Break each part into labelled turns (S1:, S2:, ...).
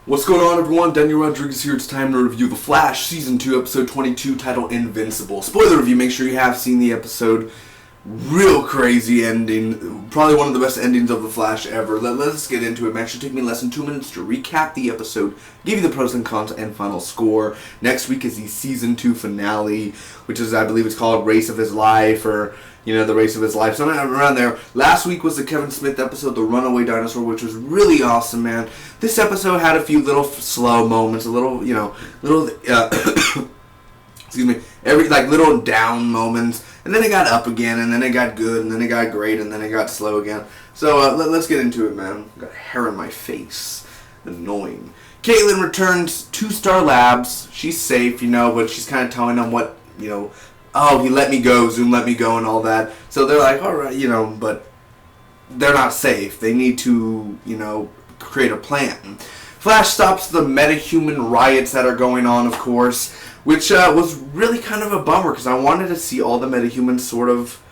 S1: What's going on, everyone? Daniel Rodriguez here. It's time to review The Flash, Season 2, Episode 22, titled Invincible. Spoiler review, make sure you have seen the episode. Real crazy ending. Probably one of the best endings of The Flash ever. Let's get into it, man. It should take me less than 2 minutes to recap the episode, give you the pros and cons, and final score. Next week is the Season 2 finale, which is, I believe it's called Race of His Life, or, the Race of His Life. Something around there. Last week was the Kevin Smith episode, The Runaway Dinosaur, which was really awesome, man. This episode had a few little slow moments, a little, excuse me, little down moments, and then it got up again, and then it got good, and then it got great, and then it got slow again. So let's get into it, man. Got hair in my face. Annoying. Caitlin returns to Star Labs. She's safe, but she's kind of telling them what, oh, he let me go, Zoom let me go, and all that. So they're like, all right, but they're not safe. They need to, create a plan. Flash stops the metahuman riots that are going on, of course, which was really kind of a bummer because I wanted to see all the metahumans sort of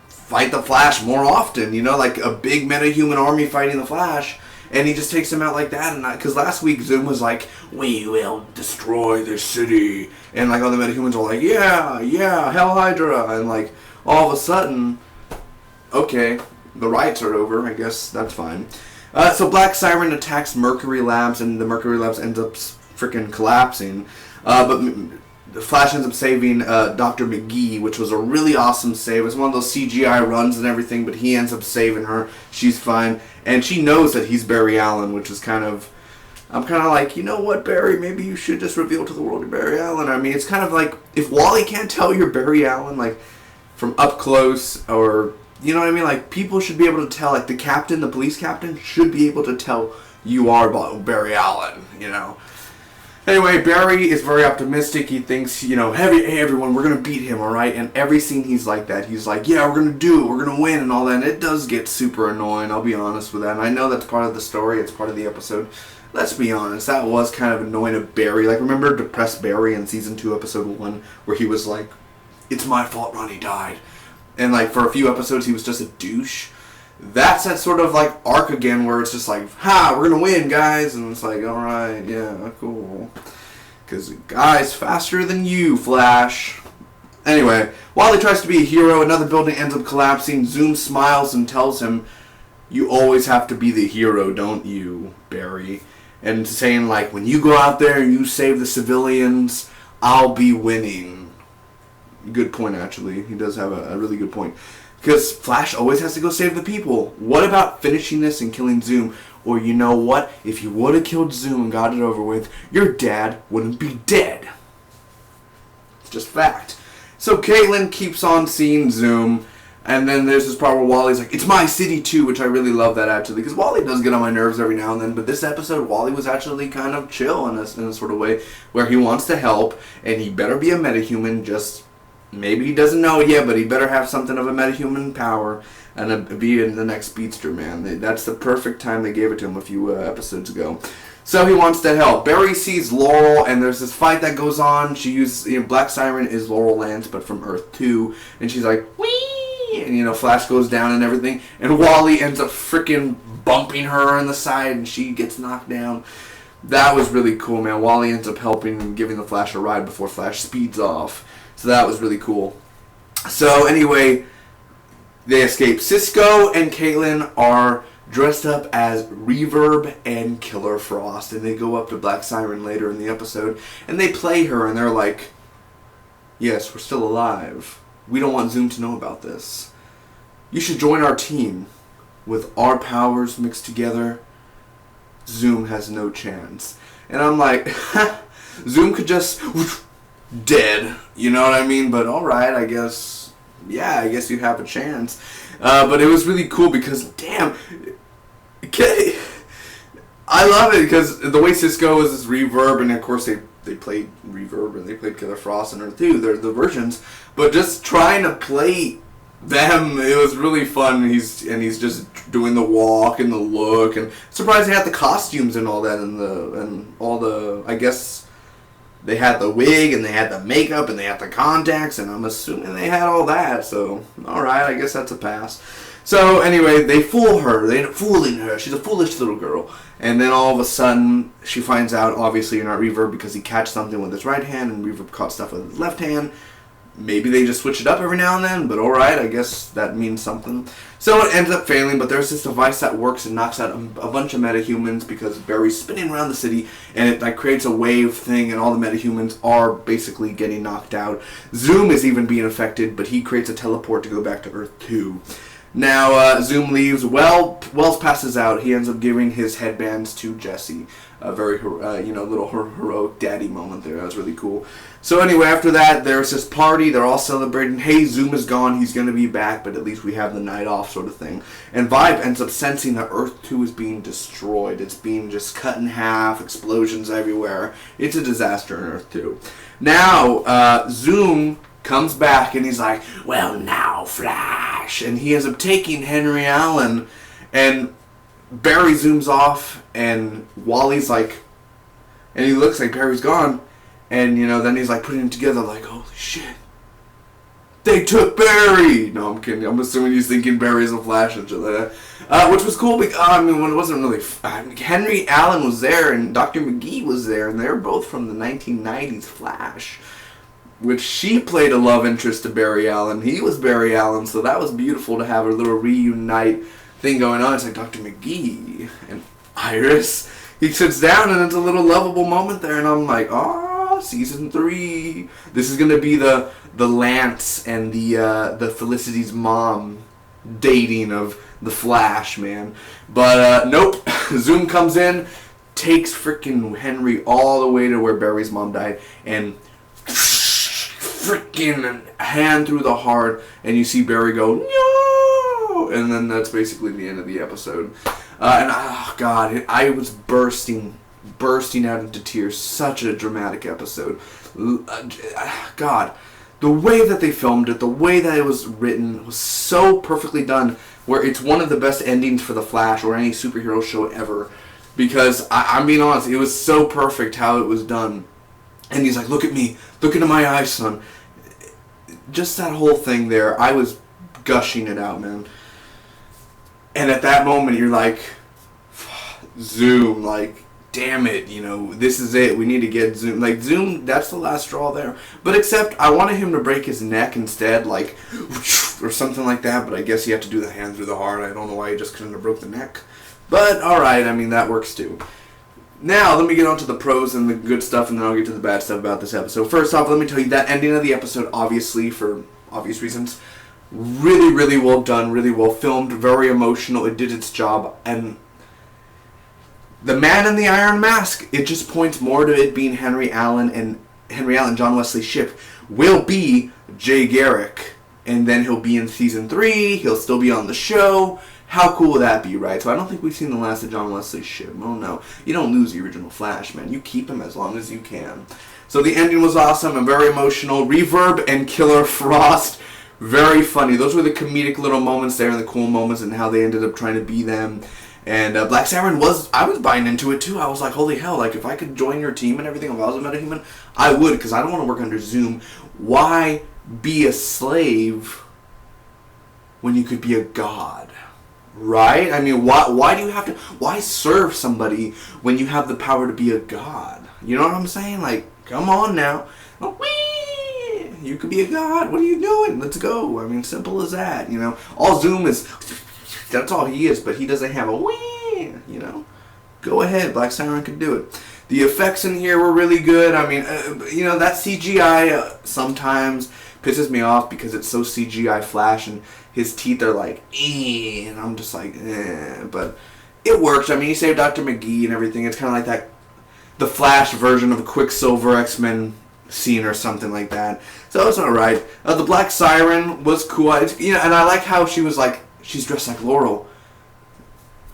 S1: fight the Flash more often, like a big metahuman army fighting the Flash, and he just takes them out like that. And because last week Zoom was like, we will destroy the city, and all the metahumans were like, yeah, Hell Hydra, and all of a sudden, okay, the riots are over, I guess that's fine. So Black Siren attacks Mercury Labs, and the Mercury Labs ends up freaking collapsing. But the Flash ends up saving Dr. McGee, which was a really awesome save. It's one of those CGI runs and everything, but he ends up saving her. She's fine. And she knows that he's Barry Allen, which is I'm kind of like, you know what, Barry? Maybe you should just reveal to the world you're Barry Allen. I mean, it's kind of like, if Wally can't tell you're Barry Allen, from up close, or, you know what I mean? People should be able to tell, the captain, the police captain, should be able to tell you are Barry Allen, Anyway, Barry is very optimistic. He thinks, hey, everyone, we're going to beat him, all right? And every scene he's like that. He's like, yeah, we're going to do it. We're going to win and all that. And it does get super annoying, I'll be honest with that. And I know that's part of the story. It's part of the episode. Let's be honest. That was kind of annoying of Barry. Remember Depressed Barry in Season 2, Episode 1, where he was like, it's my fault Ronnie died. And, for a few episodes, he was just a douche. That's that sort of, arc again where it's just ha, we're going to win, guys. And it's alright, yeah, cool. Because guy's faster than you, Flash. Anyway, while he tries to be a hero, another building ends up collapsing. Zoom smiles and tells him, you always have to be the hero, don't you, Barry? And saying, when you go out there and you save the civilians, I'll be winning. Good point, actually. He does have a really good point. Because Flash always has to go save the people. What about finishing this and killing Zoom? Or you know what? If you would have killed Zoom and got it over with, your dad wouldn't be dead. It's just fact. So Caitlin keeps on seeing Zoom. And then there's this part where Wally's like, it's my city too, which I really love that actually. Because Wally does get on my nerves every now and then. But this episode, Wally was actually kind of chill in a sort of way. Where he wants to help. And he better be a metahuman, just... Maybe he doesn't know it yet, but he better have something of a metahuman power and be in the next Speedster, man. That's the perfect time they gave it to him a few episodes ago. So he wants to help. Barry sees Laurel, and there's this fight that goes on. She uses, Black Siren is Laurel Lance, but from Earth 2. And she's like, whee! And, Flash goes down and everything. And Wally ends up freaking bumping her in the side, and she gets knocked down. That was really cool, man. Wally ends up helping and giving the Flash a ride before Flash speeds off. So that was really cool. So anyway, they escape. Cisco and Caitlin are dressed up as Reverb and Killer Frost. And they go up to Black Siren later in the episode. And they play her and they're like, yes, we're still alive. We don't want Zoom to know about this. You should join our team. With our powers mixed together, Zoom has no chance. And I'm like, Zoom could just... dead, you know what I mean? But alright, I guess you have a chance. But it was really cool because, damn, okay, I love it because the way Cisco is this Reverb, and of course they played Reverb and they played Killer Frost and Earth 2, they're the versions, but just trying to play them, it was really fun. He's just doing the walk and the look, and surprised they had the costumes and all that, and all the, I guess, they had the wig, and they had the makeup, and they had the contacts, and I'm assuming they had all that, so, alright, I guess that's a pass. So, anyway, they fool her, they end up fooling her, she's a foolish little girl, And then all of a sudden, she finds out, obviously you're not Reverb because he catches something with his right hand and Reverb caught stuff with his left hand. Maybe they just switch it up every now and then, but alright, I guess that means something. So it ends up failing, but there's this device that works and knocks out a bunch of metahumans because Barry's spinning around the city, and it like creates a wave thing, and all the metahumans are basically getting knocked out. Zoom is even being affected, but he creates a teleport to go back to Earth 2. Now, Zoom leaves. Wells passes out. He ends up giving his headbands to Jesse. A very, little heroic daddy moment there. That was really cool. So anyway, after that, there's this party. They're all celebrating. Hey, Zoom is gone. He's going to be back, but at least we have the night off sort of thing. And Vibe ends up sensing that Earth 2 is being destroyed. It's being just cut in half. Explosions everywhere. It's a disaster in Earth 2. Now, Zoom comes back and he's like, well, now, Flash. And he ends up taking Henry Allen, and Barry zooms off, and Wally's like, and he looks like Barry's gone, and then he's like putting it together like, holy shit, they took Barry. No, I'm kidding. I'm assuming he's thinking Barry's a Flash and shit like that, which was cool because when it wasn't really. Henry Allen was there and Dr. McGee was there, and they're both from the 1990s Flash, which she played a love interest to Barry Allen. He was Barry Allen, so that was beautiful to have a little reunite thing going on. It's like Dr. McGee and Iris. He sits down and it's a little lovable moment there, and I'm like, oh, season 3. This is gonna be the Lance and the Felicity's mom dating of the Flash, man. But nope. Zoom comes in, takes freaking Henry all the way to where Barry's mom died, and freaking hand through the heart, and you see Barry go, no! And then that's basically the end of the episode. And oh god, I was bursting out into tears. Such a dramatic episode. God, the way that they filmed it, the way that it was written was so perfectly done, where it's one of the best endings for The Flash or any superhero show ever. Because, I'm being honest, it was so perfect how it was done. And he's like, look at me. Look into my eyes, son. Just that whole thing there. I was gushing it out, man. And at that moment, you're like, Zoom, like, damn it, this is it. We need to get Zoom. Like, Zoom, that's the last straw there. But except, I wanted him to break his neck instead, like, or something like that. But I guess you have to do the hand through the heart. I don't know why he just couldn't have broke the neck. But, alright, that works too. Now, let me get on to the pros and the good stuff, and then I'll get to the bad stuff about this episode. First off, let me tell you, that ending of the episode, obviously, for obvious reasons, really, really well done, really well filmed, very emotional. It did its job, and the Man in the Iron Mask, it just points more to it being Henry Allen, John Wesley Shipp, will be Jay Garrick, and then he'll be in season 3, he'll still be on the show. How cool would that be, right? So I don't think we've seen the last of John Wesley Shipp. Oh no, you don't lose the original Flash, man. You keep him as long as you can. So the ending was awesome and very emotional. Reverb and Killer Frost, very funny. Those were the comedic little moments there and the cool moments and how they ended up trying to be them. And Black Siren I was buying into it too. I was like, holy hell, like if I could join your team and everything, if I was a metahuman, I would, because I don't want to work under Zoom. Why be a slave when you could be a god? Right? Why do you have to... Why serve somebody when you have the power to be a god? You know what I'm saying? Like, come on now. Whee! You could be a god. What are you doing? Let's go. Simple as that, All Zoom is... That's all he is, but he doesn't have a whee, Go ahead. Black Siren could do it. The effects in here were really good. That CGI sometimes pisses me off because it's so CGI Flash and his teeth are like, and I'm just like, but it works. He saved Dr. McGee and everything. It's kind of like that, the Flash version of a Quicksilver X-Men scene or something like that. So it's alright. The Black Siren was cool. And I like how she was like, she's dressed like Laurel.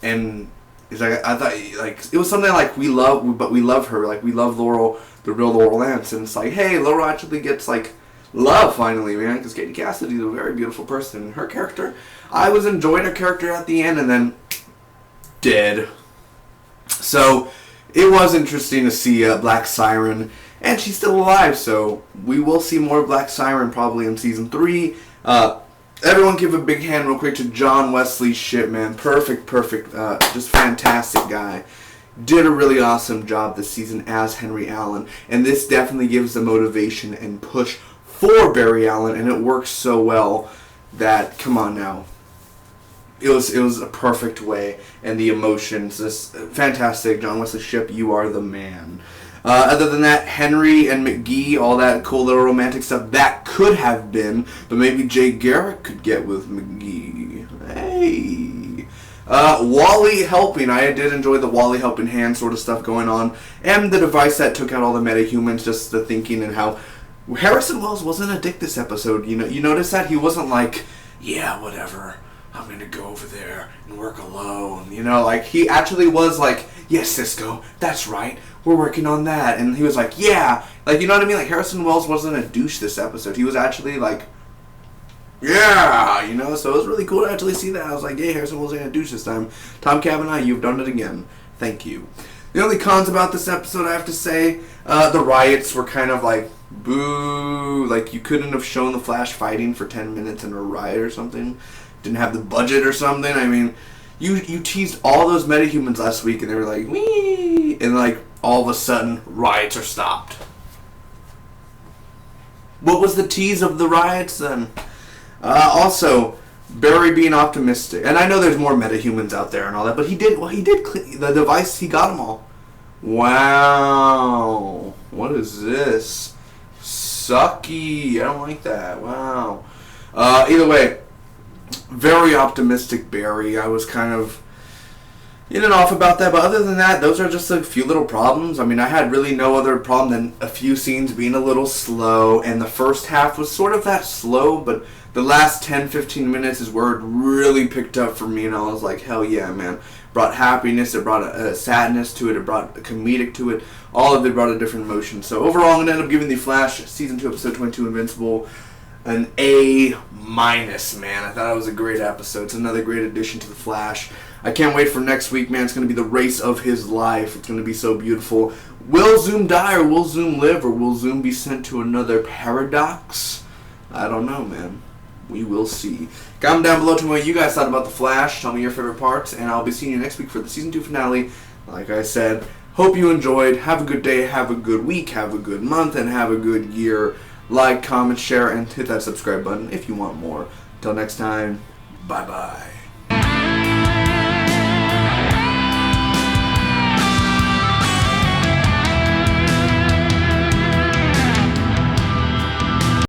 S1: And it's like, I thought, like, it was something like we love her. Like, we love Laurel, the real Laurel Lance. And it's like, hey, Laurel actually gets, like, love finally, man, because Katie Cassidy's a very beautiful person. And her character, I was enjoying her character at the end, and then dead. So it was interesting to see Black Siren, and she's still alive, so we will see more Black Siren probably in season 3. Everyone give a big hand real quick to John Wesley Shipp, man. Perfect, just fantastic guy. did a really awesome job this season as Henry Allen, and this definitely gives the motivation and push for Barry Allen, and it works so well that, come on now, it was a perfect way, and the emotions, this fantastic. John Wesley Shipp, you are the man. Other than that, Henry and McGee, all that cool little romantic stuff, that could have been, but maybe Jay Garrick could get with McGee. Hey. Wally helping. I did enjoy the Wally helping hand sort of stuff going on, and the device that took out all the metahumans, just the thinking and how Harrison Wells wasn't a dick this episode. You notice that? He wasn't like, yeah, whatever, I'm going to go over there and work alone. Like, he actually was like, yes, Cisco, that's right, we're working on that. And he was like, yeah. Like, you know what I mean? Like, Harrison Wells wasn't a douche this episode. He was actually like, yeah, so it was really cool to actually see that. I was like, yeah, Harrison Wells ain't a douche this time. Tom Cavanaugh, you've done it again. Thank you. The only cons about this episode, I have to say, the riots were kind of like, boo. Like, you couldn't have shown the Flash fighting for 10 minutes in a riot or something. Didn't have the budget or something. I mean, you teased all those metahumans last week, and they were like, wee, and like, all of a sudden, riots are stopped. What was the tease of the riots then? Also, Barry being optimistic, and I know there's more metahumans out there and all that, but he did the device, he got them all. Wow, what is this? Sucky. I don't like that. Wow. Either way, very optimistic Barry. I was kind of in and off about that, but other than that, those are just a few little problems. I mean, I had really no other problem than a few scenes being a little slow, and the first half was sort of that slow, but the last 10-15 minutes is where it really picked up for me, and I was like, hell yeah, man. Brought happiness, it brought a sadness to it brought a comedic to it, all of it brought a different emotion. So overall, I'm going to end up giving The Flash Season 2, Episode 22, Invincible, an A-, man. I thought it was a great episode. It's another great addition to The Flash. I can't wait for next week, man. It's going to be the race of his life. It's going to be so beautiful. Will Zoom die, or will Zoom live, or will Zoom be sent to another paradox? I don't know, man. We will see. Comment down below, tell me what you guys thought about The Flash. Tell me your favorite parts, and I'll be seeing you next week for the Season 2 finale. Like I said, hope you enjoyed. Have a good day, have a good week, have a good month, and have a good year. Like, comment, share, and hit that subscribe button if you want more. Until next time, bye-bye.